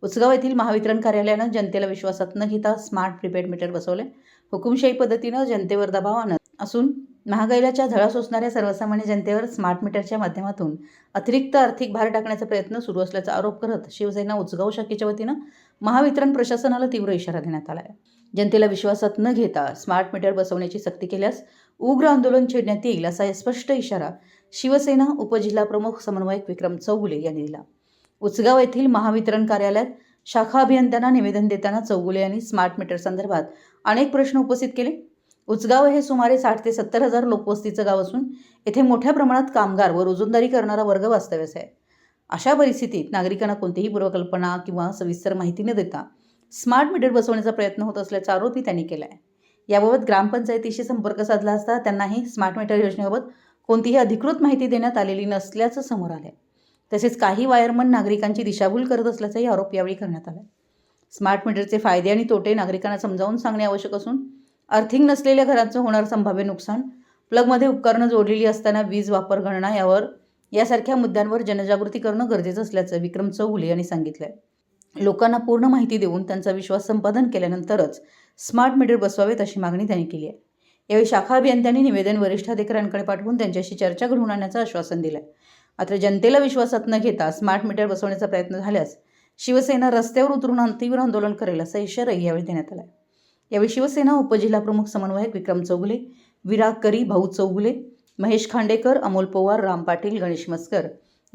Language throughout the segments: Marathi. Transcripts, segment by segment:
उचगाव येथील महावितरण कार्यालयानं जनतेला विश्वासात न घेता स्मार्ट प्रीपेड मीटर बसवले. हुकुमशाही पद्धतीनं जनतेवर दबाव आणत असून महागाईच्या झळा सोसणाऱ्या सर्वसामान्य जनतेवर स्मार्ट मीटरच्या माध्यमातून अतिरिक्त आर्थिक भार टाकण्याचा प्रयत्न सुरू असल्याचा आरोप करत शिवसेना उचगाव शाखेच्या वतीनं महावितरण प्रशासनाला तीव्र इशारा देण्यात आला आहे. जनतेला विश्वासात न घेता स्मार्ट मीटर बसवण्याची सक्ती केल्यास उग्र आंदोलन छेडण्यात येईल असा स्पष्ट इशारा शिवसेना उपजिल्हाप्रमुख समन्वयक विक्रम चौगुले यांनी दिला. उचगाव येथील महावितरण कार्यालयात शाखा अभियंत्यांना निवेदन देताना चौगुले यांनी स्मार्ट मीटर संदर्भात अनेक प्रश्न उपस्थित केले. उचगाव हे सुमारे 60 ते 70 हजार लोकवस्तीचं गाव असून येथे मोठ्या प्रमाणात कामगार व रोजंदारी करणारा वर्ग वास्तव्यास आहे. अशा परिस्थितीत नागरिकांना कोणतीही पूर्वकल्पना किंवा सविस्तर माहिती न देता स्मार्ट मीटर बसवण्याचा प्रयत्न होत असल्याचा आरोपही त्यांनी केला आहे. याबाबत ग्रामपंचायतीशी संपर्क साधला असता त्यांनाही स्मार्ट मीटर योजनेबाबत कोणतीही अधिकृत माहिती देण्यात आलेली नसल्याचं समोर आलं. तसेच काही वायरमन नागरिकांची दिशाभूल करत असल्याचाही आरोप यावेळी करण्यात आला. स्मार्ट मीटरचे फायदे आणि तोटे नागरिकांना समजावून सांगणे आवश्यक असून अर्थिंग नसलेल्या घरांचं होणार संभाव्य नुकसान, प्लगमध्ये उपकरणं जोडलेली असताना वीज वापर गणना यासारख्या मुद्द्यांवर जनजागृती करणं गरजेचं असल्याचं विक्रम चौगुले यांनी सांगितलं. लोकांना पूर्ण माहिती देऊन त्यांचा विश्वास संपादन केल्यानंतरच स्मार्ट मीटर बसवावेत अशी मागणी त्यांनी केली आहे. यावेळी शाखा अभियंत्यांनी निवेदन वरिष्ठ अधिकाऱ्यांकडे पाठवून त्यांच्याशी चर्चा घडवून आणण्याचं आश्वासन दिलं. मात्र जनतेला विश्वासात न घेता स्मार्ट मीटर बसवण्याचा प्रयत्न झाल्यास शिवसेना रस्त्यावर उतरून तीव्र आंदोलन करेल असा इशाराही यावेळी देण्यात आला. यावेळी शिवसेना उपजिल्हाप्रमुख समन्वयक विक्रम चौगुले, विराग करी, भाऊ चौगुले, महेश खांडेकर, अमोल पवार, राम पाटील, गणेश मस्कर,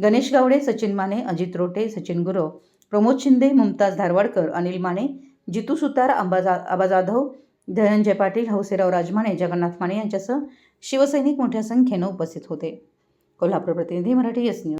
गणेश गावडे, सचिन माने, अजित रोटे, सचिन गुरव, प्रमोद शिंदे, मुमताज धारवाडकर, अनिल माने, जितू सुतार, आबा जाधव, धनंजय पाटील, हौसेराव राजमाने, जगन्नाथ माने यांच्यासह शिवसैनिक मोठ्या संख्येनं उपस्थित होते. कोल्हापूर प्रतिनिधी, मराठी एस न्यूज.